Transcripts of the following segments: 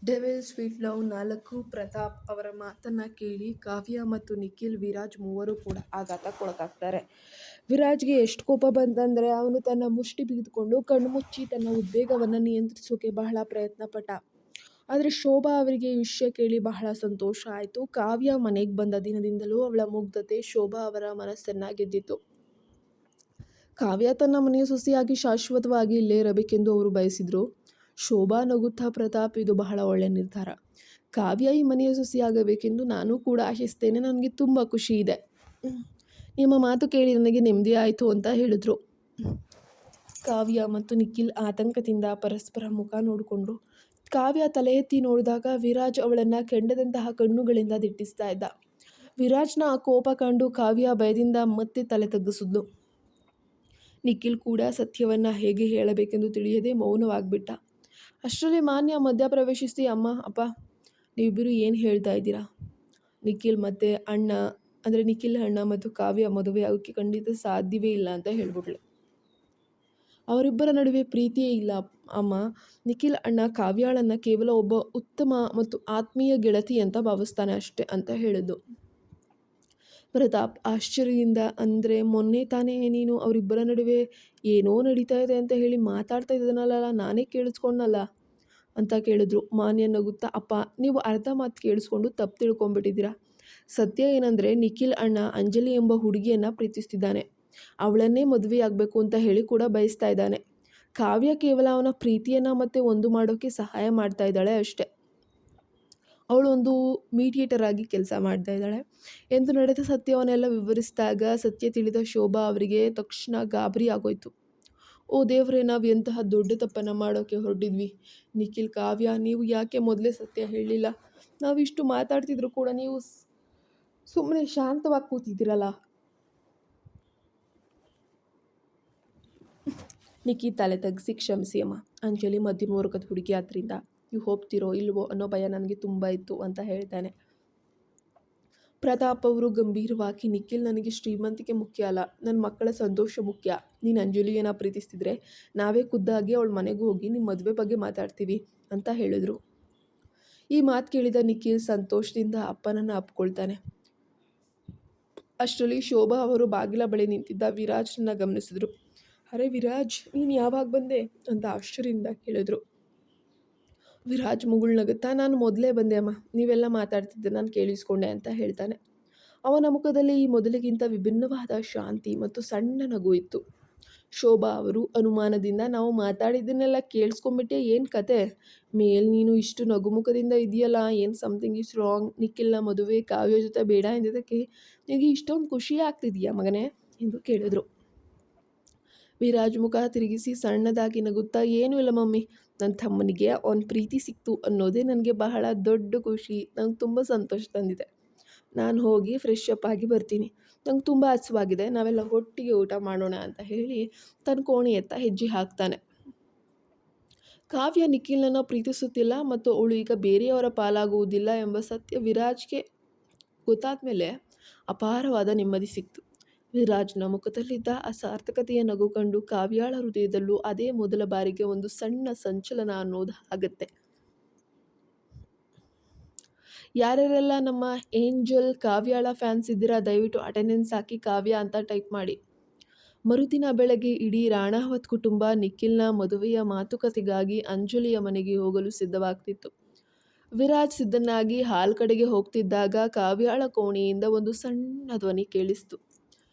Devil sweet love 4 Pratap ಅವರ ಮಾತನ್ನ ಕೇಳಿ ಕಾವ್ಯ ಮತ್ತು ನಿಖಿಲ್, ವಿರಾಜ್ ಮೂವರು ಕೂಡ ಆಘಾತಕ್ಕೊಳಗಾಗ್ತಾರೆ. ವಿರಾಜ್ಗೆ ಎಷ್ಟು ಕೋಪ ಬಂತಂದ್ರೆ ಅವನು ತನ್ನ ಮುಷ್ಟಿ ಬಿಗಿದುಕೊಂಡು ಕಣ್ಮುಚ್ಚಿ ತನ್ನ ಉದ್ವೇಗವನ್ನು ನಿಯಂತ್ರಿಸೋಕೆ ಬಹಳ ಪ್ರಯತ್ನ ಪಟ್ಟ. ಆದರೆ ಶೋಭಾ ಅವರಿಗೆ ಈ ವಿಷಯ ಕೇಳಿ ಬಹಳ ಸಂತೋಷ ಆಯಿತು. ಕಾವ್ಯ ಮನೆಗೆ ಬಂದ ದಿನದಿಂದಲೂ ಅವಳ ಮುಗ್ಧತೆ ಶೋಭಾ ಅವರ ಮನಸ್ಸನ್ನ ಗೆದ್ದಿತ್ತು. ಕಾವ್ಯ ತನ್ನ ಮನೆಯ ಸೊಸೆಯಾಗಿ ಶಾಶ್ವತವಾಗಿ ಇಲ್ಲೇ ಇರಬೇಕೆಂದು ಅವರು ಬಯಸಿದ್ರು. ಶೋಭಾ ನಗುತ್ತಾ, ಪ್ರತಾಪ್, ಇದು ಬಹಳ ಒಳ್ಳೆಯ ನಿರ್ಧಾರ. ಕಾವ್ಯ ಈ ಮನೆಯ ಸೊಸೆಯಾಗಬೇಕೆಂದು ನಾನು ಕೂಡ ಆಶಿಸ್ತೇನೆ. ನನಗೆ ತುಂಬ ಖುಷಿ ಇದೆ. ನಿಮ್ಮ ಮಾತು ಕೇಳಿ ನನಗೆ ನೆಮ್ಮದಿ ಆಯಿತು ಅಂತ ಹೇಳಿದ್ರು. ಕಾವ್ಯ ಮತ್ತು ನಿಖಿಲ್ ಆತಂಕದಿಂದ ಪರಸ್ಪರ ಮುಖ ನೋಡಿಕೊಂಡ್ರು. ಕಾವ್ಯ ತಲೆ ಎತ್ತಿ ನೋಡಿದಾಗ ವಿರಾಜ್ ಅವಳನ್ನು ಕೆಂಡದಂತಹ ಕಣ್ಣುಗಳಿಂದ ದಿಟ್ಟಿಸ್ತಾ ಇದ್ದ. ವಿರಾಜ್ನ ಆ ಕೋಪ ಕಂಡು ಕಾವ್ಯ ಭಯದಿಂದ ಮತ್ತೆ ತಲೆ ತಗ್ಗಿಸಿದ್ಲು. ನಿಖಿಲ್ ಕೂಡ ಸತ್ಯವನ್ನು ಹೇಗೆ ಹೇಳಬೇಕೆಂದು ತಿಳಿಯದೆ ಮೌನವಾಗಿಬಿಟ್ಟ. ಅಷ್ಟರಲ್ಲಿ ಮಾನ್ಯ ಮಧ್ಯ ಪ್ರವೇಶಿಸಿ, ಅಮ್ಮ, ಅಪ್ಪ, ನೀವಿಬ್ಬರು ಏನು ಹೇಳ್ತಾ ಇದ್ದೀರಾ? ನಿಖಿಲ್ ಅಣ್ಣ ಮತ್ತು ಕಾವ್ಯ ಮದುವೆ ಆಗೋಕ್ಕೆ ಖಂಡಿತ ಸಾಧ್ಯವೇ ಇಲ್ಲ ಅಂತ ಹೇಳ್ಬಿಟ್ಲು. ಅವರಿಬ್ಬರ ನಡುವೆ ಪ್ರೀತಿಯೇ ಇಲ್ಲ ಅಮ್ಮ. ನಿಖಿಲ್ ಅಣ್ಣ ಕಾವ್ಯಾಳನ್ನು ಕೇವಲ ಒಬ್ಬ ಉತ್ತಮ ಮತ್ತು ಆತ್ಮೀಯ ಗೆಳತಿ ಅಂತ ಭಾವಿಸ್ತಾನೆ ಅಷ್ಟೆ ಅಂತ ಹೇಳಿದ್ದು. ಪ್ರತಾಪ್ ಆಶ್ಚರ್ಯದಿಂದ, ಅಂದರೆ ಮೊನ್ನೆ ತಾನೇ ನೀನು ಅವರಿಬ್ಬರ ನಡುವೆ ಏನೋ ನಡೀತಾ ಇದೆ ಅಂತ ಹೇಳಿ ಮಾತಾಡ್ತಾ ಇದ್ದನಲ್ಲ, ನಾನೇ ಕೇಳಿಸ್ಕೊಂಡಲ್ಲ ಅಂತ ಕೇಳಿದ್ರು. ಮಾನ್ಯ ನಗುತ್ತಾ, ಅಪ್ಪ, ನೀವು ಅರ್ಧ ಮಾತು ಕೇಳಿಸ್ಕೊಂಡು ತಪ್ಪು ತಿಳ್ಕೊಂಬಿಟ್ಟಿದ್ದೀರಾ. ಸತ್ಯ ಏನಂದರೆ ನಿಖಿಲ್ ಅಣ್ಣ ಅಂಜಲಿ ಎಂಬ ಹುಡುಗಿಯನ್ನು ಪ್ರೀತಿಸ್ತಿದ್ದಾನೆ. ಅವಳನ್ನೇ ಮದುವೆಯಾಗಬೇಕು ಅಂತ ಹೇಳಿ ಕೂಡ ಬಯಸ್ತಾ ಇದ್ದಾನೆ. ಕಾವ್ಯ ಕೇವಲ ಅವನ ಪ್ರೀತಿಯನ್ನು ಮತ್ತೆ ಒಂದು ಮಾಡೋಕ್ಕೆ ಸಹಾಯ ಮಾಡ್ತಾ ಇದ್ದಾಳೆ ಅಷ್ಟೆ. ಅವಳು ಒಂದು ಮೀಡಿಯೇಟರ್ ಆಗಿ ಕೆಲಸ ಮಾಡ್ತಾ ಇದ್ದಾಳೆ ಎಂದು ನಡೆದ ಸತ್ಯವನ್ನೆಲ್ಲ ವಿವರಿಸಿದಾಗ ಸತ್ಯ ತಿಳಿದ ಶೋಭಾ ಅವರಿಗೆ ತಕ್ಷಣ ಗಾಬರಿ ಆಗೋಯ್ತು. ಓ ದೇವರೇ, ನಾವು ಎಂತಹ ದೊಡ್ಡ ತಪ್ಪನ್ನು ಮಾಡೋಕ್ಕೆ ಹೊರಟಿದ್ವಿ. ನಿಖಿಲ್, ಕಾವ್ಯ, ನೀವು ಯಾಕೆ ಮೊದಲೇ ಸತ್ಯ ಹೇಳಲಿಲ್ಲ? ನಾವಿಷ್ಟು ಮಾತಾಡ್ತಿದ್ರು ಕೂಡ ನೀವು ಸುಮ್ಮನೆ ಶಾಂತವಾಗಿ ಕೂತಿದ್ದೀರಲ್ಲ. ನಿಖಿ ತಲೆ ತಗ್ಗಿಸಿ, ಕ್ಷಮಿಸಿ ಅಮ್ಮ. ಅಂಜಲಿ ಮಧ್ಯಮ ವರ್ಗದ ಹುಡುಗಿ, ಆದ್ದರಿಂದ ನೀವು ಹೋಗ್ತಿರೋ ಇಲ್ವೋ ಅನ್ನೋ ಭಯ ನನಗೆ ತುಂಬ ಇತ್ತು ಅಂತ ಹೇಳ್ತಾನೆ. ಪ್ರತಾಪ್ ಅವರು ಗಂಭೀರವಾಗಿ, ನಿಖಿಲ್, ನನಗೆ ಶ್ರೀಮಂತಿಕೆ ಮುಖ್ಯ ಅಲ್ಲ, ನನ್ನ ಮಕ್ಕಳ ಸಂತೋಷ ಮುಖ್ಯ. ನೀನು ಅಂಜಲಿಯನ್ನು ಪ್ರೀತಿಸ್ತಿದ್ರೆ ನಾವೇ ಖುದ್ದಾಗಿ ಅವಳ ಮನೆಗೆ ಹೋಗಿ ನಿಮ್ಮ ಮದುವೆ ಬಗ್ಗೆ ಮಾತಾಡ್ತೀವಿ ಅಂತ ಹೇಳಿದ್ರು. ಈ ಮಾತು ಕೇಳಿದ ನಿಖಿಲ್ ಸಂತೋಷದಿಂದ ಅಪ್ಪನನ್ನು ಅಪ್ಕೊಳ್ತಾನೆ. ಅಷ್ಟರಲ್ಲಿ ಶೋಭಾ ಅವರು ಬಾಗಿಲ ಬಳಿ ನಿಂತಿದ್ದ ವಿರಾಜ್ನ ಗಮನಿಸಿದ್ರು. ಅರೆ ವಿರಾಜ್, ನೀನು ಯಾವಾಗ ಬಂದೆ ಅಂತ ಆಶ್ಚರ್ಯದಿಂದ ಕೇಳಿದ್ರು. ವಿರಾಜ್ ಮುಗುಳ್ನಗುತ್ತಾ, ನಾನು ಮೊದಲೇ ಬಂದೆ ಅಮ್ಮ, ನೀವೆಲ್ಲ ಮಾತಾಡ್ತಿದ್ದೆ ನಾನು ಕೇಳಿಸ್ಕೊಂಡೆ ಅಂತ ಹೇಳ್ತಾನೆ. ಅವನ ಮುಖದಲ್ಲಿ ಈ ಮೊದಲಿಗಿಂತ ವಿಭಿನ್ನವಾದ ಶಾಂತಿ ಮತ್ತು ಸಣ್ಣ ನಗು ಇತ್ತು. ಶೋಭಾ ಅವರು ಅನುಮಾನದಿಂದ, ನಾವು ಮಾತಾಡಿದ್ದನ್ನೆಲ್ಲ ಕೇಳಿಸ್ಕೊಂಬಿಟ್ಟೆ, ಏನು ಕತೆ? ನೀನು ಇಷ್ಟು ನಗುಮುಖದಿಂದ ಇದೆಯಲ್ಲ, ಏನು ಸಮಥಿಂಗ್ ಇಸ್ ರಾಂಗ್? ನಿಖಿಲ್ನ ಮದುವೆ ಕಾವ್ಯ ಜೊತೆ ಬೇಡ ಎಂದಿದ್ದಕ್ಕೆ ನಿನಗೆ ಇಷ್ಟೊಂದು ಖುಷಿ ಆಗ್ತಿದೆಯಾ ಮಗನೇ ಎಂದು ಕೇಳಿದ್ರು. ವಿರಾಜ್ ಮುಖ ತಿರುಗಿಸಿ ಸಣ್ಣದಾಗಿ ನಗುತ್ತಾ, ಏನೂ ಇಲ್ಲ ಮಮ್ಮಿ, ನನ್ನ ತಮ್ಮನಿಗೆ ಅವನ ಪ್ರೀತಿ ಸಿಕ್ತು ಅನ್ನೋದೇ ನನಗೆ ಬಹಳ ದೊಡ್ಡ ಖುಷಿ. ನಂಗೆ ತುಂಬ ಸಂತೋಷ ತಂದಿದೆ. ನಾನು ಹೋಗಿ ಫ್ರೆಶ್ ಅಪ್ ಆಗಿ ಬರ್ತೀನಿ. ನಂಗೆ ತುಂಬ ಹಸಿವಾಗಿದೆ, ನಾವೆಲ್ಲ ಒಟ್ಟಿಗೆ ಊಟ ಮಾಡೋಣ ಅಂತ ಹೇಳಿ ತನ್ನ ಕೋಣೆಯತ್ತ ಹೆಜ್ಜೆ ಹಾಕ್ತಾನೆ. ಕಾವ್ಯ ನಿಖಿಲ್ನನ್ನು ಪ್ರೀತಿಸುತ್ತಿಲ್ಲ ಮತ್ತು ಅವಳು ಈಗ ಬೇರೆಯವರ ಪಾಲಾಗುವುದಿಲ್ಲ ಎಂಬ ಸತ್ಯ ವಿರಾಜ್ಗೆ ಗೊತ್ತಾದ ಮೇಲೆ ಅಪಾರವಾದ ನೆಮ್ಮದಿ ಸಿಕ್ತು. ವಿರಾಜ್ನ ಮುಖದಲ್ಲಿದ್ದ ಅಸಾರ್ಥಕತೆಯ ನಗು ಕಂಡು ಕಾವ್ಯಾಳ ಹೃದಯದಲ್ಲೂ ಅದೇ ಮೊದಲ ಬಾರಿಗೆ ಒಂದು ಸಣ್ಣ ಸಂಚಲನ ಅನ್ನೋದು ಆಗುತ್ತೆ. ಯಾರ್ಯಾರೆಲ್ಲ ನಮ್ಮ ಏಂಜಲ್ ಕಾವ್ಯಾಳ ಫ್ಯಾನ್ಸ್ ಇದ್ದೀರಾ, ದಯವಿಟ್ಟು ಅಟೆಂಡೆನ್ಸ್ ಹಾಕಿ ಕಾವ್ಯ ಅಂತ ಟೈಪ್ ಮಾಡಿ. ಮರುದಿನ ಬೆಳಗ್ಗೆ ಇಡೀ ರಾಣಾವತ್ ಕುಟುಂಬ ನಿಖಿಲ್ನ ಮದುವೆಯ ಮಾತುಕತೆಗಾಗಿ ಅಂಜಲಿಯ ಮನೆಗೆ ಹೋಗಲು ಸಿದ್ಧವಾಗ್ತಿತ್ತು. ವಿರಾಜ್ ಸಿದ್ಧನಾಗಿ ಹಾಲ್ ಕಡೆಗೆ ಹೋಗ್ತಿದ್ದಾಗ ಕಾವ್ಯಾಳ ಕೋಣೆಯಿಂದ ಒಂದು ಸಣ್ಣ ಧ್ವನಿ ಕೇಳಿಸ್ತು.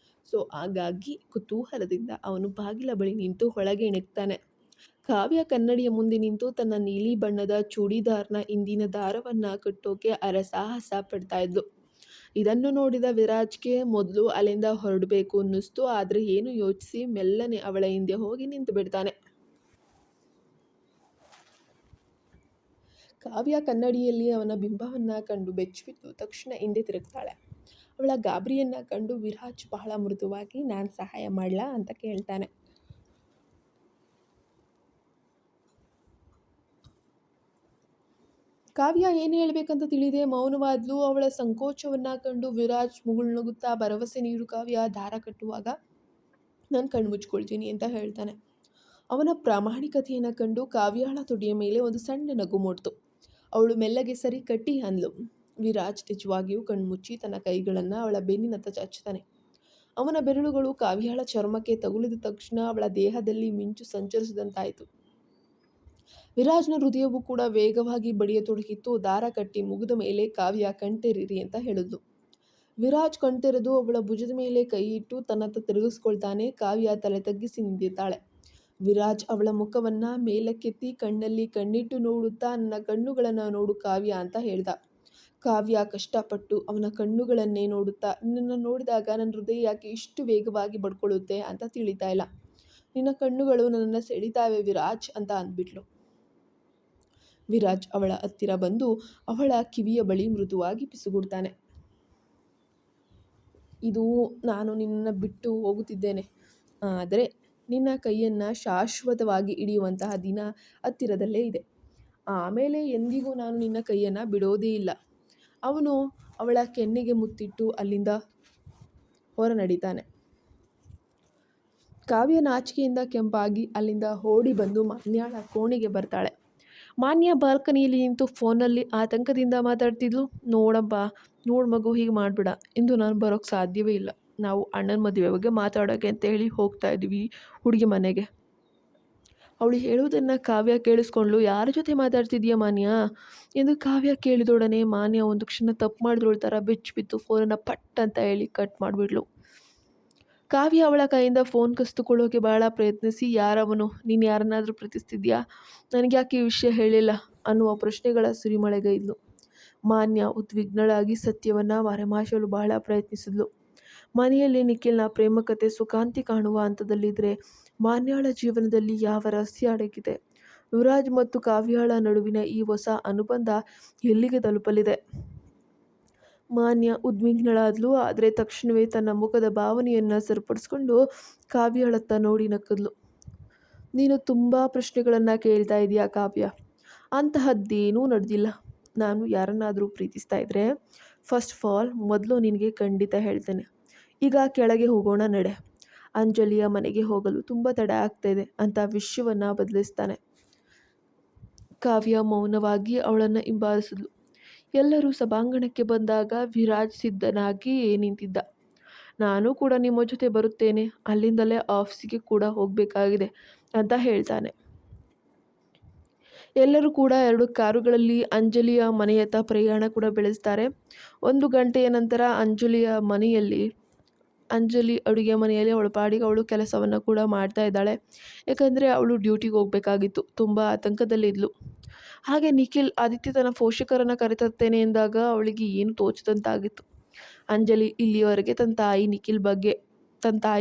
ಹಾಗಾಗಿ ಕುತೂಹಲದಿಂದ ಅವನು ಬಾಗಿಲ ಬಳಿ ನಿಂತು ಒಳಗೆ ನೆಗ್ತಾನೆ. ಕಾವ್ಯ ಕನ್ನಡಿಯ ಮುಂದೆ ನಿಂತು ತನ್ನ ನೀಲಿ ಬಣ್ಣದ ಚೂಡಿದಾರ್ನ ಹಿಂದಿನ ದಾರವನ್ನು ಕಟ್ಟೋಕೆ ಹರಸಾಹಸ ಪಡ್ತಾ ಇದ್ಲು. ಇದನ್ನು ನೋಡಿದ ವಿರಾಜ್ಗೆ ಮೊದಲು ಅಲ್ಲಿಂದ ಹೊರಡಬೇಕು ಅನ್ನಿಸ್ತು. ಆದರೆ ಏನು ಯೋಚಿಸಿ ಮೆಲ್ಲನೆ ಅವಳ ಹಿಂದೆ ಹೋಗಿ ನಿಂತು ಬಿಡ್ತಾನೆ. ಕಾವ್ಯ ಕನ್ನಡಿಯಲ್ಲಿ ಅವನ ಬಿಂಬವನ್ನು ಕಂಡು ಬೆಚ್ಚಿಬಿದ್ದು ತಕ್ಷಣ ಹಿಂದೆ ತಿರುಗ್ತಾಳೆ. ಅವಳ ಗಾಬರಿಯನ್ನು ಕಂಡು ವಿರಾಜ್ ಬಹಳ ಮೃದುವಾಗಿ, ನಾನು ಸಹಾಯ ಮಾಡಲಾ ಅಂತ ಕೇಳ್ತಾನೆ. ಕಾವ್ಯ ಏನು ಹೇಳಬೇಕಂತ ತಿಳಿದೇ ಮೌನವಾದ್ಲು. ಅವಳ ಸಂಕೋಚವನ್ನು ಕಂಡು ವಿರಾಜ್ ಮುಗುಳ್ನಗುತ್ತಾ, ಭರವಸೆ ನೀಡು ಕಾವ್ಯ, ದಾರ ಕಟ್ಟುವಾಗ ನಾನು ಕಣ್ಣು ಮುಚ್ಕೊಳ್ತೀನಿ ಅಂತ ಹೇಳ್ತಾನೆ. ಅವನ ಪ್ರಾಮಾಣಿಕತೆಯನ್ನು ಕಂಡು ಕಾವ್ಯಾಳ ತುಟಿಯ ಮೇಲೆ ಒಂದು ಸಣ್ಣ ನಗು ಮೂಡ್ತು. ಅವಳು ಮೆಲ್ಲಗೆ ಸರಿ ಕಟ್ಟಿ ಅಂದ್ಲು. ವಿರಾಜ್ ನಿಜವಾಗಿಯೂ ಕಣ್ಮುಚ್ಚಿ ತನ್ನ ಕೈಗಳನ್ನು ಅವಳ ಬೆನ್ನಿನತ್ತ ಚಾಚುತ್ತಾನೆ. ಅವನ ಬೆರಳುಗಳು ಕಾವ್ಯಾಳ ಚರ್ಮಕ್ಕೆ ತಗುಲಿದ ತಕ್ಷಣ ಅವಳ ದೇಹದಲ್ಲಿ ಮಿಂಚು ಸಂಚರಿಸಿದಂತಾಯಿತು. ವಿರಾಜ್ನ ಹೃದಯವು ಕೂಡ ವೇಗವಾಗಿ ಬಡಿಯತೊಡಗಿತ್ತು. ದಾರ ಕಟ್ಟಿ ಮುಗಿದ ಮೇಲೆ ಕಾವ್ಯ ಕಣ್ತೆರೀರಿ ಅಂತ ಹೇಳಿದ್ಲು. ವಿರಾಜ್ ಕಣ್ತೆರೆದು ಅವಳ ಭುಜದ ಮೇಲೆ ಕೈ ಇಟ್ಟು ತನ್ನತ್ತ ತಿರುಗಿಸ್ಕೊಳ್ತಾನೆ. ಕಾವ್ಯ ತಲೆ ತಗ್ಗಿಸಿ ನಿಂತಿದ್ದಾಳೆ. ವಿರಾಜ್ ಅವಳ ಮುಖವನ್ನ ಮೇಲಕ್ಕೆತ್ತಿ ಕಣ್ಣಲ್ಲಿ ಕಣ್ಣಿಟ್ಟು ನೋಡುತ್ತಾ, ನನ್ನ ಕಣ್ಣುಗಳನ್ನು ನೋಡು ಕಾವ್ಯ ಅಂತ ಹೇಳ್ದ. ಕಾವ್ಯ ಕಷ್ಟಪಟ್ಟು ಅವನ ಕಣ್ಣುಗಳನ್ನೇ ನೋಡುತ್ತಾ, ನಿನ್ನನ್ನು ನೋಡಿದಾಗ ನನ್ನ ಹೃದಯ ಯಾಕೆ ಇಷ್ಟು ವೇಗವಾಗಿ ಬಡ್ಕೊಳ್ಳುತ್ತೆ ಅಂತ ತಿಳಿತಾ ಇಲ್ಲ. ನಿನ್ನ ಕಣ್ಣುಗಳು ನನ್ನನ್ನು ಸೆಳಿತಾವೆ ವಿರಾಜ್ ಅಂತ ಅಂದ್ಬಿಟ್ಲು. ವಿರಾಜ್ ಅವಳ ಹತ್ತಿರ ಬಂದು ಅವಳ ಕಿವಿಯ ಬಳಿ ಮೃದುವಾಗಿ ಪಿಸುಗುಡ್ತಾನೆ. ಇದು ನಾನು ನಿನ್ನನ್ನು ಬಿಟ್ಟು ಹೋಗುತ್ತಿದ್ದೇನೆ, ಆದರೆ ನಿನ್ನ ಕೈಯನ್ನು ಶಾಶ್ವತವಾಗಿ ಹಿಡಿಯುವಂತಹ ದಿನ ಹತ್ತಿರದಲ್ಲೇ ಇದೆ. ಆಮೇಲೆ ಎಂದಿಗೂ ನಾನು ನಿನ್ನ ಕೈಯನ್ನು ಬಿಡೋದೇ ಇಲ್ಲ. ಅವನು ಅವಳ ಕೆನ್ನೆಗೆ ಮುತ್ತಿಟ್ಟು ಅಲ್ಲಿಂದ ಹೊರ ನಡೀತಾನೆ. ಕಾವ್ಯ ನಾಚಿಕೆಯಿಂದ ಕೆಂಪಾಗಿ ಅಲ್ಲಿಂದ ಓಡಿ ಬಂದು ಮಾನ್ಯಾಳ ಕೋಣೆಗೆ ಬರ್ತಾಳೆ. ಮಾನ್ಯ ಬಾಲ್ಕನಿಯಲ್ಲಿ ನಿಂತು ಫೋನಲ್ಲಿ ಆತಂಕದಿಂದ ಮಾತಾಡ್ತಿದ್ಲು. ನೋಡಪ್ಪ, ನೋಡು ಮಗು, ಹೀಗೆ ಮಾಡಬೇಡ. ಇಂದು ನಾನು ಬರೋಕ್ಕೆ ಸಾಧ್ಯವೇ ಇಲ್ಲ. ನಾವು ಅಣ್ಣನ ಮದುವೆ ಬಗ್ಗೆ ಮಾತಾಡೋಕ್ಕೆ ಅಂತ ಹೇಳಿ ಹೋಗ್ತಾ ಇದ್ದೀವಿ ಹುಡುಗಿ ಮನೆಗೆ. ಅವಳು ಹೇಳುವುದನ್ನು ಕಾವ್ಯ ಕೇಳಿಸ್ಕೊಂಡ್ಲು. ಯಾರ ಜೊತೆ ಮಾತಾಡ್ತಿದ್ದೀಯ ಮಾನ್ಯ ಎಂದು ಕಾವ್ಯ ಕೇಳಿದೊಡನೆ ಮಾನ್ಯ ಒಂದು ಕ್ಷಣ ತಪ್ಪು ಮಾಡಿದ್ರೊಳ ಥರ ಬಿತ್ತು ಫೋನನ್ನು ಪಟ್ ಅಂತ ಹೇಳಿ ಕಟ್ ಮಾಡಿಬಿಡ್ಲು. ಕಾವ್ಯ ಅವಳ ಕೈಯಿಂದ ಫೋನ್ ಕಸಿದುಕೊಳ್ಳೋಕೆ ಬಹಳ ಪ್ರಯತ್ನಿಸಿ, ಯಾರವನು, ನೀನು ಯಾರನ್ನಾದರೂ ಪ್ರೀತಿಸ್ತಿದ್ಯಾ, ನನಗೆ ಯಾಕೆ ಈ ವಿಷಯ ಹೇಳಿಲ್ಲ ಅನ್ನುವ ಪ್ರಶ್ನೆಗಳ ಸುರಿಮಳೆಗೈದ್ಲು. ಮಾನ್ಯ ಉದ್ವಿಗ್ನಳಾಗಿ ಸತ್ಯವನ್ನು ಮರೆಮಾಚಲು ಬಹಳ ಪ್ರಯತ್ನಿಸಿದ್ಲು. ಮನೆಯಲ್ಲಿ ನಿಖಿಲ್ನ ಪ್ರೇಮ ಕಥೆ ಸುಖಾಂತಿ ಕಾಣುವ ಹಂತದಲ್ಲಿದ್ದರೆ ಮಾನ್ಯಾಳ ಜೀವನದಲ್ಲಿ ಯಾವ ರಹಸ್ಯ ಅಡಗಿದೆ? ವಿರಾಜ್ ಮತ್ತು ಕಾವ್ಯಾಳ ನಡುವಿನ ಈ ಹೊಸ ಅನುಬಂಧ ಎಲ್ಲಿಗೆ ತಲುಪಲಿದೆ? ಮಾನ್ಯ ಉದ್ವಿಗ್ನಳಾದ್ಲು. ಆದರೆ ತಕ್ಷಣವೇ ತನ್ನ ಮುಖದ ಭಾವನೆಯನ್ನು ಸರಿಪಡಿಸ್ಕೊಂಡು ಕಾವ್ಯಾಳತ್ತ ನೋಡಿ ನಕ್ಕದ್ಲು. ನೀನು ತುಂಬ ಪ್ರಶ್ನೆಗಳನ್ನು ಕೇಳ್ತಾ ಇದೀಯಾ ಕಾವ್ಯ. ಅಂತಹದ್ದೇನೂ ನಡೆದಿಲ್ಲ. ನಾನು ಯಾರನ್ನಾದರೂ ಪ್ರೀತಿಸ್ತಾ ಇದ್ದರೆ ಫಸ್ಟ್ ಆಫ್ ಆಲ್ ಮೊದಲು ನಿನಗೆ ಖಂಡಿತ ಹೇಳ್ತೇನೆ. ಈಗ ಕೆಳಗೆ ಹೋಗೋಣ ನಡೆ. ಅಂಜಲಿಯ ಮನೆಗೆ ಹೋಗಲು ತುಂಬ ತಡ ಆಗ್ತಾಯಿದೆ ಅಂತ ವಿಷಯವನ್ನು ಬದಲಿಸ್ತಾನೆ. ಕಾವ್ಯ ಮೌನವಾಗಿ ಅವಳನ್ನು ಹಿಂಬಾಲಿಸಿದ್ಲು. ಎಲ್ಲರೂ ಸಭಾಂಗಣಕ್ಕೆ ಬಂದಾಗ ವಿರಾಜ್ ಸಿದ್ಧನಾಗಿ ನಿಂತಿದ್ದ. ನಾನು ಕೂಡ ನಿಮ್ಮ ಜೊತೆ ಬರುತ್ತೇನೆ, ಅಲ್ಲಿಂದಲೇ ಆಫೀಸಿಗೆ ಕೂಡ ಹೋಗಬೇಕಾಗಿದೆ ಅಂತ ಹೇಳ್ತಾನೆ. ಎಲ್ಲರೂ ಕೂಡ 2 ಕಾರುಗಳಲ್ಲಿ ಅಂಜಲಿಯ ಮನೆಯತ್ತ ಪ್ರಯಾಣ ಕೂಡ ಬೆಳೆಸ್ತಾರೆ. 1 ಗಂಟೆಯ ನಂತರ ಅಂಜಲಿ ಅಡುಗೆ ಮನೆಯಲ್ಲಿ ಅವಳ ಪಾಡಿಗೆ ಅವಳು ಕೆಲಸವನ್ನು ಕೂಡ ಮಾಡ್ತಾ ಇದ್ದಾಳೆ. ಯಾಕಂದರೆ ಅವಳು ಡ್ಯೂಟಿಗೆ ಹೋಗಬೇಕಾಗಿತ್ತು. ತುಂಬ ಆತಂಕದಲ್ಲಿದ್ಲು. ಹಾಗೆ ನಿಖಿಲ್ ಆದಿತ್ಯ ತನ್ನ ಪೋಷಕರನ್ನು ಕರೆತರ್ತೇನೆ ಎಂದಾಗ ಅವಳಿಗೆ ಏನು ತೋಚದಂತಾಗಿತ್ತು. ಅಂಜಲಿ ಇಲ್ಲಿಯವರೆಗೆ ತನ್ನ ತಾಯಿ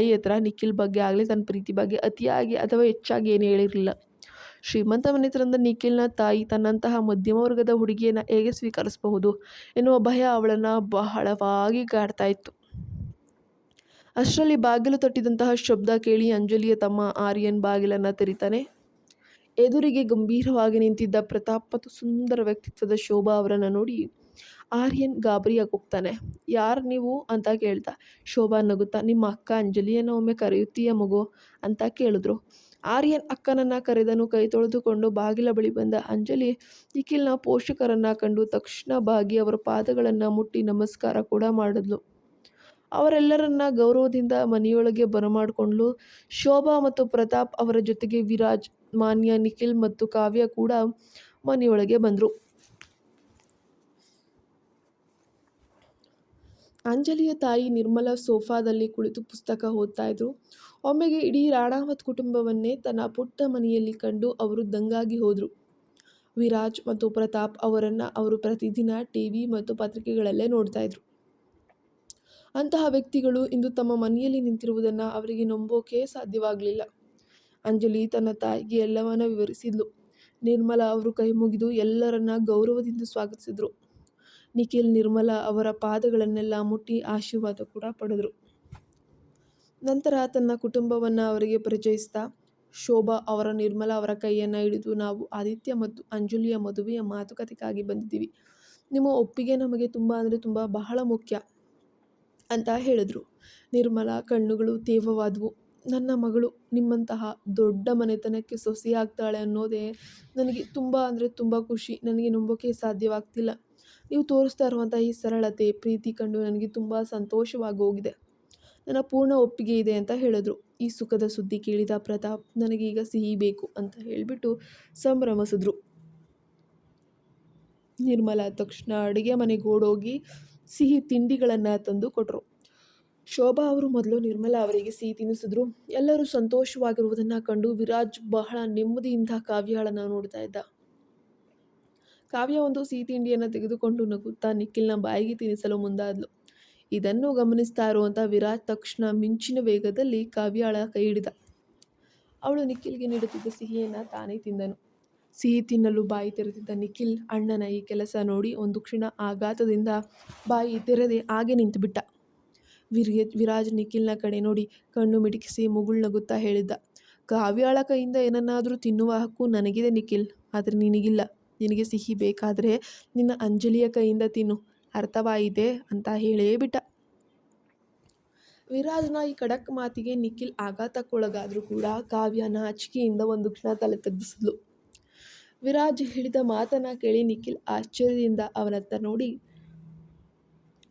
ಹತ್ರ ನಿಖಿಲ್ ಬಗ್ಗೆ ಆಗಲಿ ತನ್ನ ಪ್ರೀತಿ ಬಗ್ಗೆ ಅತಿಯಾಗಿ ಅಥವಾ ಹೆಚ್ಚಾಗಿ ಏನು ಹೇಳಿರಲಿಲ್ಲ. ಶ್ರೀಮಂತ ಮನೆತನದ ನಿಖಿಲ್ನ ತಾಯಿ ತನ್ನಂತಹ ಮಧ್ಯಮ ವರ್ಗದ ಹುಡುಗಿಯನ್ನು ಹೇಗೆ ಸ್ವೀಕರಿಸಬಹುದು ಎನ್ನುವ ಭಯ ಅವಳನ್ನು ಬಹಳವಾಗಿ ಕಾಡ್ತಾ ಇತ್ತು. ಅಷ್ಟರಲ್ಲಿ ಬಾಗಿಲು ತಟ್ಟಿದಂತಹ ಶಬ್ದ ಕೇಳಿ ಅಂಜಲಿಯ ತಮ್ಮ ಆರ್ಯನ್ ಬಾಗಿಲನ್ನು ತೆರೀತಾನೆ. ಎದುರಿಗೆ ಗಂಭೀರವಾಗಿ ನಿಂತಿದ್ದ ಪ್ರತಾಪ್ ಮತ್ತು ಸುಂದರ ವ್ಯಕ್ತಿತ್ವದ ಶೋಭಾ ಅವರನ್ನು ನೋಡಿ ಆರ್ಯನ್ ಗಾಬರಿಯಾಗಿ ಹೋಗ್ತಾನೆ. ಯಾರು ನೀವು ಅಂತ ಕೇಳ್ತಾ ಶೋಭಾ ನಗುತ್ತಾ, ನಿಮ್ಮ ಅಕ್ಕ ಅಂಜಲಿಯನ್ನು ಒಮ್ಮೆ ಕರೆಯುತ್ತೀಯ ಮಗು ಅಂತ ಕೇಳಿದ್ರು. ಆರ್ಯನ್ ಅಕ್ಕನನ್ನು ಕರೆದನು. ಕೈ ತೊಳೆದುಕೊಂಡು ಬಾಗಿಲ ಬಳಿ ಬಂದ ಅಂಜಲಿ ನಿಖಿಲ್ನ ಪೋಷಕರನ್ನು ಕಂಡು ತಕ್ಷಣ ಬಾಗಿ ಅವರ ಪಾದಗಳನ್ನು ಮುಟ್ಟಿ ನಮಸ್ಕಾರ ಕೂಡ ಮಾಡಿದ್ಲು. ಅವರೆಲ್ಲರನ್ನ ಗೌರವದಿಂದ ಮನೆಯೊಳಗೆ ಬರಮಾಡಿಕೊಂಡ್ಲು. ಶೋಭಾ ಮತ್ತು ಪ್ರತಾಪ್ ಅವರ ಜೊತೆಗೆ ವಿರಾಜ್, ಮಾನ್ಯ, ನಿಖಿಲ್ ಮತ್ತು ಕಾವ್ಯ ಕೂಡ ಮನೆಯೊಳಗೆ ಬಂದರು. ಅಂಜಲಿಯ ತಾಯಿ ನಿರ್ಮಲಾ ಸೋಫಾದಲ್ಲಿ ಕುಳಿತು ಪುಸ್ತಕ ಓದ್ತಾ ಇದ್ರು. ಒಮ್ಮೆಗೆ ಇಡೀ ರಾಣಾವತ್ ಕುಟುಂಬವನ್ನೇ ತನ್ನ ಪುಟ್ಟ ಮನೆಯಲ್ಲಿ ಕಂಡು ಅವರು ದಂಗಾಗಿ ಹೋದರು. ವಿರಾಜ್ ಮತ್ತು ಪ್ರತಾಪ್ ಅವರನ್ನು ಅವರು ಪ್ರತಿದಿನ ಟಿವಿ ಮತ್ತು ಪತ್ರಿಕೆಗಳಲ್ಲೇ ನೋಡ್ತಾ ಇದ್ರು. ಅಂತಹ ವ್ಯಕ್ತಿಗಳು ಇಂದು ತಮ್ಮ ಮನೆಯಲ್ಲಿ ನಿಂತಿರುವುದನ್ನು ಅವರಿಗೆ ನಂಬೋಕೆ ಸಾಧ್ಯವಾಗಲಿಲ್ಲ. ಅಂಜಲಿ ತನ್ನ ತಾಯಿಗೆ ಎಲ್ಲವನ್ನ ವಿವರಿಸಿದ್ಲು. ನಿರ್ಮಲಾ ಅವರು ಕೈ ಮುಗಿದು ಎಲ್ಲರನ್ನ ಗೌರವದಿಂದ ಸ್ವಾಗತಿಸಿದ್ರು. ನಿಖಿಲ್ ನಿರ್ಮಲಾ ಅವರ ಪಾದಗಳನ್ನೆಲ್ಲ ಮುಟ್ಟಿ ಆಶೀರ್ವಾದ ಕೂಡ ಪಡೆದರು. ನಂತರ ತನ್ನ ಕುಟುಂಬವನ್ನು ಅವರಿಗೆ ಪರಿಚಯಿಸ್ತಾ ಶೋಭಾ ಅವರ ನಿರ್ಮಲಾ ಅವರ ಕೈಯನ್ನು ಹಿಡಿದು, ನಾವು ಆದಿತ್ಯ ಮತ್ತು ಅಂಜಲಿಯ ಮದುವೆಯ ಮಾತುಕತೆಗಾಗಿ ಬಂದಿದ್ದೀವಿ. ನಿಮ್ಮ ಒಪ್ಪಿಗೆ ನಮಗೆ ತುಂಬ ಅಂದರೆ ತುಂಬ ಬಹಳ ಮುಖ್ಯ ಅಂತ ಹೇಳಿದ್ರು. ನಿರ್ಮಲಾ ಕಣ್ಣುಗಳು ತೇವವಾದವು. ನನ್ನ ಮಗಳು ನಿಮ್ಮಂತಹ ದೊಡ್ಡ ಮನೆತನಕ್ಕೆ ಸೊಸೆಯಾಗ್ತಾಳೆ ಅನ್ನೋದೇ ನನಗೆ ತುಂಬ ಅಂದರೆ ತುಂಬ ಖುಷಿ. ನನಗೆ ನಂಬೋಕೆ ಸಾಧ್ಯವಾಗ್ತಿಲ್ಲ. ನೀವು ತೋರಿಸ್ತಾ ಇರುವಂಥ ಈ ಸರಳತೆ, ಪ್ರೀತಿ ಕಂಡು ನನಗೆ ತುಂಬ ಸಂತೋಷವಾಗಿ ಹೋಗಿದೆ. ನನ್ನ ಪೂರ್ಣ ಒಪ್ಪಿಗೆ ಇದೆ ಅಂತ ಹೇಳಿದ್ರು. ಈ ಸುಖದ ಸುದ್ದಿ ಕೇಳಿದ ಪ್ರತಾಪ್ ನನಗೀಗ ಸಿಹಿ ಬೇಕು ಅಂತ ಹೇಳಿಬಿಟ್ಟು ಸಂಭ್ರಮಿಸಿದ್ರು. ನಿರ್ಮಲಾ ತಕ್ಷಣ ಅಡುಗೆ ಮನೆಗೆ ಓಡೋಗಿ ಸಿಹಿ ತಿಂಡಿಗಳನ್ನು ತಂದು ಕೊಟ್ಟರು. ಶೋಭಾ ಅವರು ಮೊದಲು ನಿರ್ಮಲಾ ಅವರಿಗೆ ಸಿಹಿ ತಿನ್ನಿಸಿದ್ರು. ಎಲ್ಲರೂ ಸಂತೋಷವಾಗಿರುವುದನ್ನು ಕಂಡು ವಿರಾಜ್ ಬಹಳ ನೆಮ್ಮದಿಯಿಂದ ಕಾವ್ಯಾಳನ್ನು ನೋಡ್ತಾ ಇದ್ದ. ಕಾವ್ಯ ಒಂದು ಸಿಹಿ ತಿಂಡಿಯನ್ನು ತೆಗೆದುಕೊಂಡು ನಗುತ್ತಾ ನಿಖಿಲ್ನ ಬಾಯಿಗೆ ತಿನ್ನಿಸಲು ಮುಂದಾದ್ಲು. ಇದನ್ನು ಗಮನಿಸ್ತಾ ಇರುವಂಥ ವಿರಾಜ್ ತಕ್ಷಣ ಮಿಂಚಿನ ವೇಗದಲ್ಲಿ ಕಾವ್ಯಾಳ ಕೈ ಹಿಡಿದ. ಅವಳು ನಿಖಿಲ್ಗೆ ನೀಡುತ್ತಿದ್ದ ಸಿಹಿಯನ್ನು ತಾನೇ ತಿಂದನು. ಸಿಹಿ ತಿನ್ನಲು ಬಾಯಿ ತೆರೆದಿದ್ದ ನಿಖಿಲ್ ಅಣ್ಣನ ಈ ಕೆಲಸ ನೋಡಿ ಒಂದು ಕ್ಷಣ ಆಘಾತದಿಂದ ಬಾಯಿ ತೆರೆದೇ ಹಾಗೆ ನಿಂತುಬಿಟ್ಟ. ವಿರಾಜ್ ನಿಖಿಲ್ನ ಕಡೆ ನೋಡಿ ಕಣ್ಣು ಮಿಟುಕಿಸಿ ಮುಗುಳ್ನಗುತ್ತಾ ಹೇಳಿದ್ದ, ಕಾವ್ಯಾಳ ಕೈಯಿಂದ ಏನನ್ನಾದರೂ ತಿನ್ನುವ ಹಕ್ಕು ನನಗಿದೆ ನಿಖಿಲ್, ಆದರೆ ನಿನಗಿಲ್ಲ. ನಿನಗೆ ಸಿಹಿ ಬೇಕಾದರೆ ನಿನ್ನ ಅಂಜಲಿಯ ಕೈಯಿಂದ ತಿನ್ನು, ಅರ್ಥವಾಯಿತೆ ಅಂತ ಹೇಳೇ ಬಿಟ್ಟ. ವಿರಾಜ್ನ ಈ ಖಡಕ್ ಮಾತಿಗೆ ನಿಖಿಲ್ ಆಘಾತಕ್ಕೊಳಗಾದರೂ ಕೂಡ ಕಾವ್ಯ ನಾಚಿಕೆಯಿಂದ ಒಂದು ಕ್ಷಣ ತಲೆ ತಗ್ಗಿಸಿದ್ಲು. ವಿರಾಜ್ ಹೇಳಿದ ಮಾತನ್ನ ಕೇಳಿ ನಿಖಿಲ್ ಆಶ್ಚರ್ಯದಿಂದ ಅವನತ್ತ ನೋಡಿ,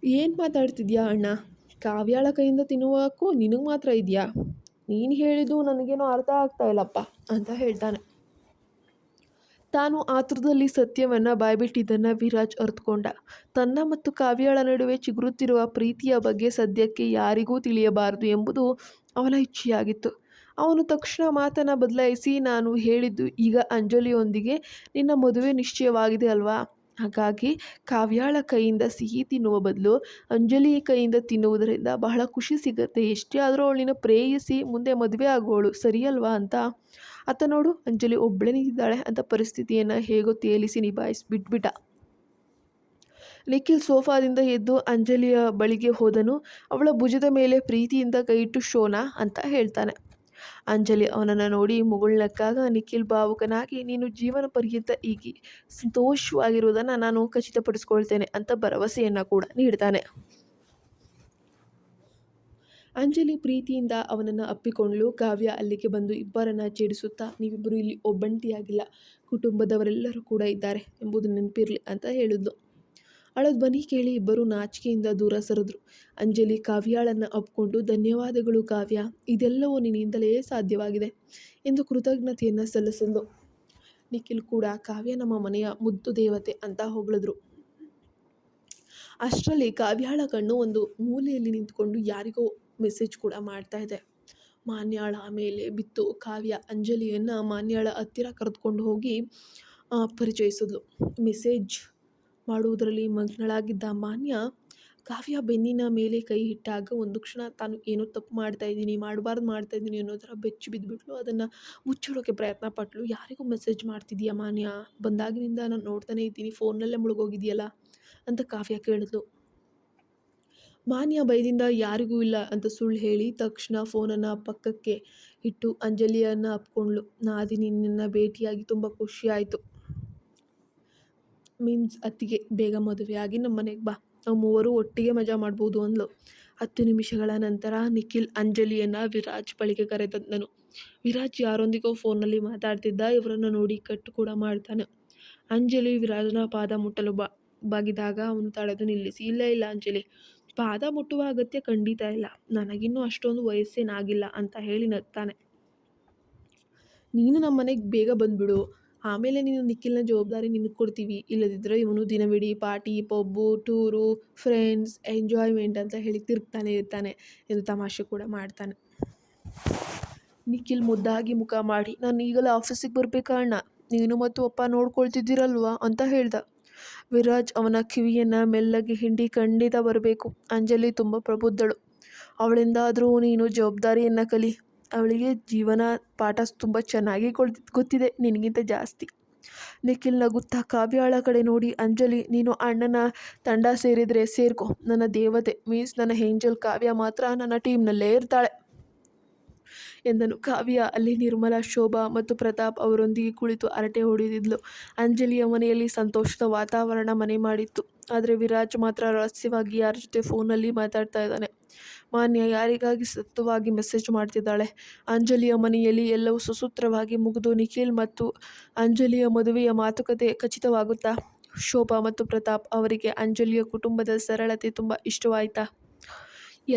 ಏನು ಮಾತಾಡ್ತಿದ್ಯಾ ಅಣ್ಣ? ಕಾವ್ಯಾಳ ಕೈಯಿಂದ ತಿನ್ನುವ ಹಕ್ಕು ನಿನಗೆ ಮಾತ್ರ ಇದೆಯಾ? ನೀನು ಹೇಳಿದ್ದು ನನಗೇನೋ ಅರ್ಥ ಆಗ್ತಾ ಇಲ್ಲಪ್ಪ ಅಂತ ಹೇಳ್ತಾನೆ. ತಾನು ಆತುರದಲ್ಲಿ ಸತ್ಯವನ್ನು ಬಾಯ್ಬಿಟ್ಟಿದ್ದನ್ನು ವಿರಾಜ್ ಅರ್ಥಕೊಂಡ. ತನ್ನ ಮತ್ತು ಕಾವ್ಯಾಳ ನಡುವೆ ಚಿಗುರುತ್ತಿರುವ ಪ್ರೀತಿಯ ಬಗ್ಗೆ ಸದ್ಯಕ್ಕೆ ಯಾರಿಗೂ ತಿಳಿಯಬಾರದು ಎಂಬುದು ಅವನ ಇಚ್ಛೆಯಾಗಿತ್ತು. ಅವನು ತಕ್ಷಣ ಮಾತನ್ನು ಬದಲಾಯಿಸಿ, ನಾನು ಹೇಳಿದ್ದು ಈಗ ಅಂಜಲಿಯೊಂದಿಗೆ ನಿನ್ನ ಮದುವೆ ನಿಶ್ಚಯವಾಗಿದೆ ಅಲ್ವಾ? ಹಾಗಾಗಿ ಕಾವ್ಯಾಳ ಕೈಯಿಂದ ಸಿಹಿ ತಿನ್ನುವ ಬದಲು ಅಂಜಲಿ ಕೈಯಿಂದ ತಿನ್ನುವುದರಿಂದ ಬಹಳ ಖುಷಿ ಸಿಗತ್ತೆ. ಎಷ್ಟೇ ಆದರೂ ಅವಳು ನಿನ್ನ ಪ್ರೇಯಸಿ, ಮುಂದೆ ಮದುವೆ ಆಗುವವಳು, ಸರಿಯಲ್ವಾ ಅಂತ. ಆತ ನೋಡು, ಅಂಜಲಿ ಒಬ್ಬಳೇ ನಿಂತಿದ್ದಾಳೆ ಅಂತ ಪರಿಸ್ಥಿತಿಯನ್ನು ಹೇಗೋ ತೇಲಿಸಿ ಬಿಟ್ಬಿಟ್ಟ. ನಿಖಿಲ್ ಸೋಫಾದಿಂದ ಎದ್ದು ಅಂಜಲಿಯ ಬಳಿಗೆ ಹೋದನು. ಅವಳ ಭುಜದ ಮೇಲೆ ಪ್ರೀತಿಯಿಂದ ಕೈಯಿಟ್ಟು ಶೋನಾ ಅಂತ ಹೇಳ್ತಾನೆ. ಅಂಜಲಿ ಅವನನ್ನು ನೋಡಿ ಮುಗುಳ್ನಕ್ಕಾಗ ನಿಖಿಲ್ ಭಾವುಕನಾಗಿ, ನೀನು ಜೀವನ ಪರ್ಯಂತ ಹೀಗೆ ಸಂತೋಷವಾಗಿರುವುದನ್ನು ನಾನು ಖಚಿತಪಡಿಸ್ಕೊಳ್ತೇನೆ ಅಂತ ಭರವಸೆಯನ್ನು ಕೂಡ ನೀಡ್ತಾನೆ. ಅಂಜಲಿ ಪ್ರೀತಿಯಿಂದ ಅವನನ್ನು ಅಪ್ಪಿಕೊಂಡ್ಳು. ಕಾವ್ಯ ಅಲ್ಲಿಗೆ ಬಂದು ಇಬ್ಬರನ್ನ ಛೇಡಿಸುತ್ತಾ, ನೀವಿಬ್ಬರು ಇಲ್ಲಿ ಒಬ್ಬಂಟಿಯಾಗಿಲ್ಲ, ಕುಟುಂಬದವರೆಲ್ಲರೂ ಕೂಡ ಇದ್ದಾರೆ ಎಂಬುದು ನೆನಪಿರಲಿ ಅಂತ ಹೇಳಿದ್ಲು. ಅವಳ ಧ್ವನಿ ಕೇಳಿ ಇಬ್ಬರು ನಾಚಿಕೆಯಿಂದ ದೂರ ಸರಿದ್ರು. ಅಂಜಲಿ ಕಾವ್ಯಾಳನ್ನು ಅಪ್ಕೊಂಡು, ಧನ್ಯವಾದಗಳು ಕಾವ್ಯ, ಇದೆಲ್ಲವೂ ನಿನ್ನಿಂದಲೇ ಸಾಧ್ಯವಾಗಿದೆ ಎಂದು ಕೃತಜ್ಞತೆಯನ್ನು ಸಲ್ಲಿಸಿದ್ಲು. ನಿಖಿಲ್ ಕೂಡ ಕಾವ್ಯ ನಮ್ಮ ಮನೆಯ ಮುದ್ದು ದೇವತೆ ಅಂತ ಹೊಗಳಿದ್ರು. ಅಷ್ಟರಲ್ಲಿ ಕಾವ್ಯಾಳ ಕಣ್ಣು ಒಂದು ಮೂಲೆಯಲ್ಲಿ ನಿಂತ್ಕೊಂಡು ಯಾರಿಗೋ ಮೆಸೇಜ್ ಕೂಡ ಮಾಡ್ತಾ ಇದೆ. ಮಾನ್ಯಾಳ ಮೇಲೆ ಬಿತ್ತು. ಕಾವ್ಯ ಅಂಜಲಿಯನ್ನು ಮಾನ್ಯಾಳ ಹತ್ತಿರ ಕರೆದುಕೊಂಡು ಹೋಗಿ ಪರಿಚಯಿಸಿದ್ಲು. ಮೆಸೇಜ್ ಮಾಡುವುದರಲ್ಲಿ ಮಗ್ನಳಾಗಿದ್ದ ಮಾನ್ಯ ಕಾವ್ಯ ಬೆನ್ನಿನ ಮೇಲೆ ಕೈ ಇಟ್ಟಾಗ ಒಂದು ಕ್ಷಣ ತಾನು ಏನೋ ತಪ್ಪು ಮಾಡ್ತಾಯಿದ್ದೀನಿ ಅನ್ನೋ ಥರ ಬೆಚ್ಚಿ ಬಿದ್ದುಬಿಟ್ಲು. ಅದನ್ನು ಮುಚ್ಚಿಡೋಕ್ಕೆ ಪ್ರಯತ್ನ ಪಟ್ಟಳು. ಯಾರಿಗೂ ಮೆಸೇಜ್ ಮಾಡ್ತಿದ್ದೀಯಾ ಮಾನ್ಯ? ಬಂದಾಗಿನಿಂದ ನಾನು ನೋಡ್ತಾನೆ ಇದ್ದೀನಿ, ಫೋನ್ನಲ್ಲೇ ಮುಳುಗೋಗಿದೆಯಲ್ಲ ಅಂತ ಕಾವ್ಯ ಕೇಳಿದ್ಲು. ಮಾನ್ಯ ಭಯದಿಂದ ಯಾರಿಗೂ ಇಲ್ಲ ಅಂತ ಸುಳ್ಳು ಹೇಳಿ ತಕ್ಷಣ ಫೋನನ್ನು ಪಕ್ಕಕ್ಕೆ ಇಟ್ಟು ಅಂಜಲಿಯನ್ನು ಅಪ್ಕೊಂಡ್ಳು. ನಾದಿನಿ, ನಿನ್ನ ಭೇಟಿಯಾಗಿ ತುಂಬ ಖುಷಿಯಾಯಿತು. ಅತ್ತಿಗೆ, ಬೇಗ ಮದುವೆಯಾಗಿ ನಮ್ಮ ಮನೆಗೆ ಬಾ, ನಾವು ಮೂವರು ಒಟ್ಟಿಗೆ ಮಜಾ ಮಾಡ್ಬೋದು ಅಂದ್ಲು. 10 ನಿಮಿಷಗಳ ನಂತರ ನಿಖಿಲ್ ಅಂಜಲಿಯನ್ನು ವಿರಾಜ್ ಬಳಿಗೆ ಕರೆತಂದನು. ವಿರಾಜ್ ಯಾರೊಂದಿಗೋ ಫೋನ್ನಲ್ಲಿ ಮಾತಾಡ್ತಿದ್ದ. ಇವರನ್ನು ನೋಡಿ ಕಟ್ಟು ಕೂಡ ಮಾಡ್ತಾನೆ. ಅಂಜಲಿ ವಿರಾಜ್ನ ಪಾದ ಮುಟ್ಟಲು ಬಾಗಿದಾಗ ಅವನು ತಡೆದು ನಿಲ್ಲಿಸಿ, ಇಲ್ಲ ಅಂಜಲಿ, ಪಾದ ಮುಟ್ಟುವ ಅಗತ್ಯ ಖಂಡಿತ ಇಲ್ಲ, ನನಗಿನ್ನೂ ಅಷ್ಟೊಂದು ವಯಸ್ಸೇನಾಗಿಲ್ಲ ಅಂತ ಹೇಳಿ ನಗ್ತಾನೆ. ನೀನು ನಮ್ಮ ಮನೆಗೆ ಬೇಗ ಬಂದುಬಿಡು, ಆಮೇಲೆ ನೀನು ನಿಖಿಲ್ನ ಜವಾಬ್ದಾರಿ ನಿನಗೆ ಕೊಡ್ತೀವಿ. ಇಲ್ಲದಿದ್ದರೆ ಇವನು ದಿನವಿಡೀ party, pub, tour, friends, enjoyment ಅಂತ ಹೇಳಿ ತಿರುಗ್ತಾನೆ ಇರ್ತಾನೆ ಎಂದು ತಮಾಷೆ ಕೂಡ ಮಾಡ್ತಾನೆ. ನಿಖಿಲ್ ಮುದ್ದಾಗಿ ಮುಖ ಮಾಡಿ, ನಾನು ಈಗಲೇ ಆಫೀಸಿಗೆ ಬರಬೇಕಾ ಅಣ್ಣ? ನೀನು ಮತ್ತು ಅಪ್ಪ ನೋಡ್ಕೊಳ್ತಿದ್ದೀರಲ್ವಾ ಅಂತ ಹೇಳ್ದ. ವಿರಾಜ್ ಅವನ ಕಿವಿಯನ್ನು ಮೆಲ್ಲಗೆ ಹಿಂಡಿ, ಖಂಡಿತ ಬರಬೇಕು. ಅಂಜಲಿ ತುಂಬ ಪ್ರಬುದ್ಧಳು, ಅವಳಿಂದಾದರೂ ನೀನು ಜವಾಬ್ದಾರಿಯನ್ನು ಕಲಿ. ಅವಳಿಗೆ ಜೀವನ ಪಾಠ ತುಂಬ ಚೆನ್ನಾಗಿ ಗೊತ್ತಿದೆ, ನಿನಗಿಂತ ಜಾಸ್ತಿ. ನಿಖಿಲ್ ನಗುತ್ತಾ ಕಾವ್ಯಾಳ ಕಡೆ ನೋಡಿ, ಅಂಜಲಿ, ನೀನು ಅಣ್ಣನ ತಂಡ ಸೇರಿದರೆ ಸೇರ್ಕೊ, ನನ್ನ ದೇವತೆ ಮೀನ್ಸ್ ನನ್ನ ಏಂಜಲ್ ಕಾವ್ಯ ಮಾತ್ರ ನನ್ನ ಟೀಮ್ನಲ್ಲೇ ಇರ್ತಾಳೆ. ಎಂದನು. ಕಾವ್ಯ ಅಲ್ಲಿ ನಿರ್ಮಲಾ, ಶೋಭಾ ಮತ್ತು ಪ್ರತಾಪ್ ಅವರೊಂದಿಗೆ ಕುಳಿತು ಹರಟೆ ಹೊಡೆದಿದ್ಲು. ಅಂಜಲಿಯ ಮನೆಯಲ್ಲಿ ಸಂತೋಷದ ವಾತಾವರಣ ಮನೆ ಮಾಡಿತ್ತು. ಆದರೆ ವಿರಾಜ್ ಮಾತ್ರ ರಹಸ್ಯವಾಗಿ ಯಾರ ಜೊತೆ ಫೋನಲ್ಲಿ ಮಾತಾಡ್ತಾ ಇದ್ದಾನೆ. ಮಾನ್ಯ ಯಾರಿಗಾಗಿ ಸತತವಾಗಿ ಮೆಸೇಜ್ ಮಾಡ್ತಿದ್ದಾಳೆ. ಅಂಜಲಿಯ ಮನೆಯಲ್ಲಿ ಎಲ್ಲವೂ ಸುಸೂತ್ರವಾಗಿ ಮುಗಿದು ನಿಖಿಲ್ ಮತ್ತು ಅಂಜಲಿಯ ಮದುವೆಯ ಮಾತುಕತೆ ಖಚಿತವಾಗುತ್ತಾ? ಶೋಭಾ ಮತ್ತು ಪ್ರತಾಪ್ ಅವರಿಗೆ ಅಂಜಲಿಯ ಕುಟುಂಬದ ಸರಳತೆ ತುಂಬ ಇಷ್ಟವಾಯಿತಾ?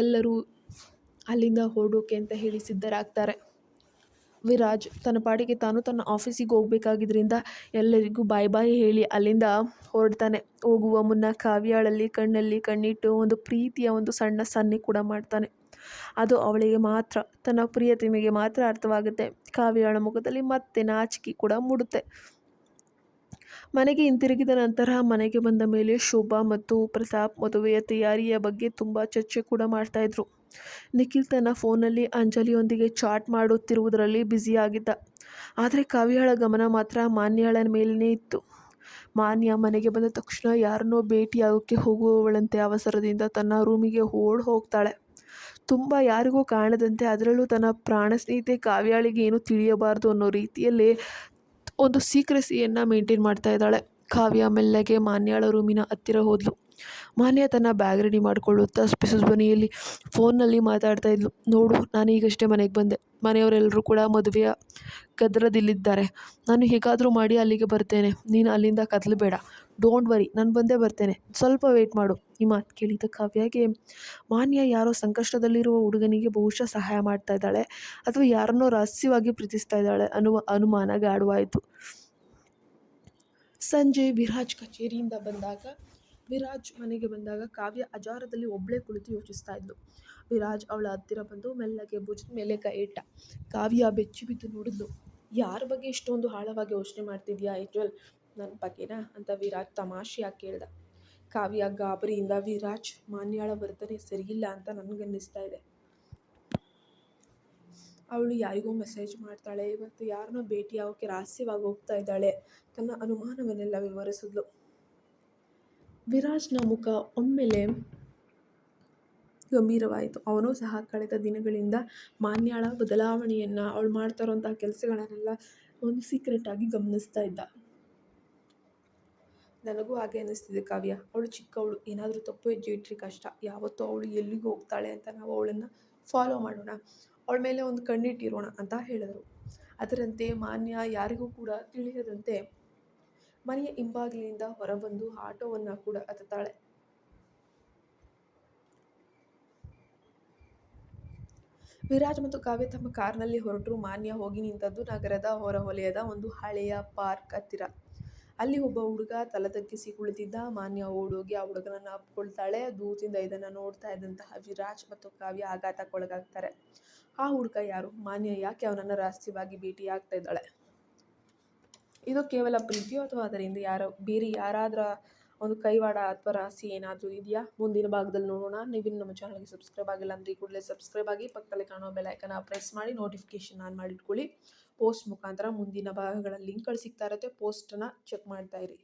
ಎಲ್ಲರೂ ಅಲ್ಲಿಂದ ಹೊರಡೋಕೆ ಅಂತ ಹೇಳಿ ಸಿದ್ಧರಾಗ್ತಾರೆ. ವಿರಾಜ್ ತನ್ನ ಪಾಡಿಗೆ ತಾನು ತನ್ನ ಆಫೀಸಿಗೆ ಹೋಗ್ಬೇಕಾಗಿದ್ರಿಂದ ಎಲ್ಲರಿಗೂ ಬಾಯ್ ಬಾಯ್ ಹೇಳಿ ಅಲ್ಲಿಂದ ಹೊರಡ್ತಾನೆ. ಹೋಗುವ ಮುನ್ನ ಕಾವ್ಯಾಳಲ್ಲಿ ಕಣ್ಣಲ್ಲಿ ಕಣ್ಣಿಟ್ಟು ಒಂದು ಪ್ರೀತಿಯ ಒಂದು ಸಣ್ಣ ಸನ್ನೆ ಕೂಡ ಮಾಡ್ತಾನೆ. ಅದು ಅವಳಿಗೆ ಮಾತ್ರ, ತನ್ನ ಪ್ರಿಯತಮೆಗೆ ಮಾತ್ರ ಅರ್ಥವಾಗುತ್ತೆ. ಕಾವ್ಯಾಳ ಮುಖದಲ್ಲಿ ಮತ್ತೆ ನಾಚಿಕೆ ಕೂಡ ಮೂಡುತ್ತೆ. ಮನೆಗೆ ಹಿಂತಿರುಗಿದ ನಂತರ ಮನೆಗೆ ಬಂದ ಮೇಲೆ ಶೋಭಾ ಮತ್ತು ಪ್ರತಾಪ್ ಮದುವೆಯ ತಯಾರಿಯ ಬಗ್ಗೆ ತುಂಬ ಚರ್ಚೆ ಕೂಡ ಮಾಡ್ತಾಯಿದ್ರು. ನಿಖಿಲ್ ತನ್ನ ಫೋನಲ್ಲಿ ಅಂಜಲಿಯೊಂದಿಗೆ ಚಾಟ್ ಮಾಡುತ್ತಿರುವುದರಲ್ಲಿ ಬ್ಯುಸಿಯಾಗಿದ್ದ. ಆದರೆ ಕಾವ್ಯಾಳ ಗಮನ ಮಾತ್ರ ಮಾನ್ಯಾಳ ಮೇಲೇ ಇತ್ತು. ಮಾನ್ಯ ಮನೆಗೆ ಬಂದ ತಕ್ಷಣ ಯಾರನ್ನೋ ಭೇಟಿಯಾಗೋಕ್ಕೆ ಹೋಗುವವಳಂತೆ ಅವಸರದಿಂದ ತನ್ನ ರೂಮಿಗೆ ಹೋಗ್ತಾಳೆ. ತುಂಬ ಯಾರಿಗೂ ಕಾಣದಂತೆ, ಅದರಲ್ಲೂ ತನ್ನ ಪ್ರಾಣ ಸ್ನೇಹಿತೆ ಕಾವ್ಯಾಳಿಗೆ ಏನೂ ತಿಳಿಯಬಾರ್ದು ಅನ್ನೋ ರೀತಿಯಲ್ಲಿ ಒಂದು ಸೀಕ್ರೆಸಿಯನ್ನು ಮೇಂಟೈನ್ ಮಾಡ್ತಾ ಇದ್ದಾಳೆ. ಕಾವ್ಯ ಮೆಲ್ಲಗೆ ಮಾನ್ಯಾಳ ರೂಮಿನ ಹತ್ತಿರ ಹೋದ್ಲು. ಮಾನ್ಯ ತನ್ನ ಬ್ಯಾಗ್ ರೆಡಿ ಮಾಡಿಕೊಳ್ಳುತ್ತಾ ಧ್ವನಿಯಲ್ಲಿ ಫೋನ್ನಲ್ಲಿ ಮಾತಾಡ್ತಾ ಇದ್ಲು. ನೋಡು, ನಾನು ಈಗಷ್ಟೇ ಮನೆಗೆ ಬಂದೆ. ಮನೆಯವರೆಲ್ಲರೂ ಕೂಡ ಮದುವೆಯ ಗದ್ದಲದಲ್ಲಿದ್ದಾರೆ. ನಾನು ಹೇಗಾದರೂ ಮಾಡಿ ಅಲ್ಲಿಗೆ ಬರ್ತೇನೆ. ನೀನು ಅಲ್ಲಿಂದ ಕದಲಬೇಡ. ಡೋಂಟ್ ವರಿ, ನಾನು ಬಂದೇ ಬರ್ತೇನೆ. ಸ್ವಲ್ಪ ವೆಯ್ಟ್ ಮಾಡು. ಈ ಮಾತು ಕೇಳಿದ ಕಾವ್ಯಗೆ ಮಾನ್ಯ ಯಾರೋ ಸಂಕಷ್ಟದಲ್ಲಿರುವ ಹುಡುಗನಿಗೆ ಬಹುಶಃ ಸಹಾಯ ಮಾಡ್ತಾ ಇದ್ದಾಳೆ ಅಥವಾ ಯಾರನ್ನೋ ರಹಸ್ಯವಾಗಿ ಪ್ರೀತಿಸ್ತಾ ಇದ್ದಾಳೆ ಅನ್ನುವ ಅನುಮಾನ ಗಾಢವಾಯಿತು. ಸಂಜೆ ವಿರಾಜ್ ಮನೆಗೆ ಬಂದಾಗ ಕಾವ್ಯ ಅಜಾರದಲ್ಲಿ ಒಬ್ಬಳೇ ಕುಳಿತು ಯೋಚಿಸ್ತಾ ಇದ್ಲು. ವಿರಾಜ್ ಅವಳ ಹತ್ತಿರ ಬಂದು ಮೆಲ್ಲಗೆ ಭುಜದ ಮೇಲೆ ಕೈ ಇಟ್ಟ. ಕಾವ್ಯ ಬೆಚ್ಚಿ ಬಿದ್ದು ನೋಡಿದ್ಲು. ಯಾರ ಬಗ್ಗೆ ಇಷ್ಟೊಂದು ಆಳವಾಗಿ ಯೋಚನೆ ಮಾಡ್ತಿದ್ಯಾ ಏಂಜಲ್? ನನ್ನ ಬಗ್ಗೆನಾ ಅಂತ ವಿರಾಜ್ ತಮಾಷೆಯಾಗಿ ಕೇಳ್ದ. ಕಾವ್ಯ ಗಾಬರಿಯಿಂದ, ವಿರಾಜ್, ಮಾನ್ಯಾಳ ವರ್ತನೆ ಸರಿಯಿಲ್ಲ ಅಂತ ನನಗನ್ನಿಸ್ತಾ ಇದೆ. ಅವಳು ಯಾರಿಗೋ ಮೆಸೇಜ್ ಮಾಡ್ತಾಳೆ ಮತ್ತು ಯಾರನ್ನೋ ಭೇಟಿಯಾಗೋಕ್ಕೆ ರಹಸ್ಯವಾಗಿ ಹೋಗ್ತಾ ಇದ್ದಾಳೆ. ತನ್ನ ಅನುಮಾನವನ್ನೆಲ್ಲ ವಿವರಿಸಿದ್ಲು. ವಿರಾಜ್ನ ಮುಖ ಒಮ್ಮೆಲೆ ಗಂಭೀರವಾಯಿತು. ಅವನು ಸಹ ಕಳೆದ ದಿನಗಳಿಂದ ಮಾನ್ಯಾಳ ಬದಲಾವಣೆಯನ್ನು, ಅವಳು ಮಾಡ್ತಾ ಇರೋಂಥ ಕೆಲಸಗಳನ್ನೆಲ್ಲ ಒಂದು ಸೀಕ್ರೆಟಾಗಿ ಗಮನಿಸ್ತಾ ಇದ್ದ. ನನಗೂ ಹಾಗೆ ಅನ್ನಿಸ್ತಿದೆ ಕಾವ್ಯ. ಅವಳು ಚಿಕ್ಕವಳು, ಏನಾದರೂ ತಪ್ಪು ಹೆಜ್ಜೆ ಇಟ್ಟರೆ ಕಷ್ಟ. ಯಾವತ್ತೂ ಅವಳು ಎಲ್ಲಿಗೆ ಹೋಗ್ತಾಳೆ ಅಂತ ನಾವು ಅವಳನ್ನು ಫಾಲೋ ಮಾಡೋಣ, ಅವಳ ಮೇಲೆ ಒಂದು ಕಣ್ಣಿಟ್ಟಿರೋಣ ಅಂತ ಹೇಳಿದರು. ಅದರಂತೆ ಮಾನ್ಯ ಯಾರಿಗೂ ಕೂಡ ತಿಳಿಯದಂತೆ ಮನೆಯ ಹಿಂಬಾಗಿಲಿನಿಂದ ಹೊರಬಂದು ಆಟೋವನ್ನು ಕೂಡ ಹತ್ತುತ್ತಾಳೆ. ವಿರಾಜ್ ಮತ್ತು ಕಾವ್ಯ ತಮ್ಮ ಕಾರ್ನಲ್ಲಿ ಹೊರಟರು. ಮಾನ್ಯ ಹೋಗಿ ನಿಂತದ್ದು ನಗರದ ಹೊರವಲಯದ ಒಂದು ಹಳೆಯ ಪಾರ್ಕ್ ಹತ್ತಿರ. ಅಲ್ಲಿ ಒಬ್ಬ ಹುಡುಗ ತಲೆತಗ್ಗಿಸಿ ಕುಳಿತಿದ್ದ. ಮಾನ್ಯ ಓಡೋಗಿ ಆ ಹುಡುಗನನ್ನು ಅಪ್ಕೊಳ್ತಾಳೆ. ದೂರದಿಂದ ಇದನ್ನು ನೋಡ್ತಾ ಇದ್ದಂತಹ ವಿರಾಜ್ ಮತ್ತು ಕಾವ್ಯ ಆಘಾತಕ್ಕೊಳಗಾಗ್ತಾರೆ. ಆ ಹುಡುಗ ಯಾರು? ಮಾನ್ಯ ಯಾಕೆ ಅವನನ್ನು ರಹಸ್ಯವಾಗಿ ಭೇಟಿಯಾಗ್ತಾ ಇದ್ದಾಳೆ? ಇದು ಕೇವಲ ಪ್ರೀತಿಯೋ ಅಥವಾ ಅದರಿಂದ ಬೇರೆ ಯಾರಾದರ ಒಂದು ಕೈವಾಡ ಅಥವಾ ರಹಸ್ಯ ಏನಾದರೂ ಇದೆಯಾ? ಮುಂದಿನ ಭಾಗದಲ್ಲಿ ನೋಡೋಣ. ನೀವು ನಮ್ಮ ಚಾನಲ್ಗೆ ಸಬ್ಸ್ಕ್ರೈಬ್ ಆಗಿಲ್ಲ ಅಂದರೆ ಕೂಡಲೇ ಸಬ್ಸ್ಕ್ರೈಬ್ ಆಗಿ, ಪಕ್ಕದಲ್ಲಿ ಕಾಣೋ ಬೆಲ್ ಐಕಾನ್ ಪ್ರೆಸ್ ಮಾಡಿ ನೋಟಿಫಿಕೇಶನ್ ಆನ್ ಮಾಡಿಟ್ಕೊಳ್ಳಿ. ಪೋಸ್ಟ್ ಮುಖಾಂತರ ಮುಂದಿನ ಭಾಗಗಳ ಲಿಂಕ್ಗಳು ಸಿಗ್ತಾ ಇರುತ್ತೆ. ಪೋಸ್ಟನ್ನು ಚೆಕ್ ಮಾಡ್ತಾ ಇರಿ.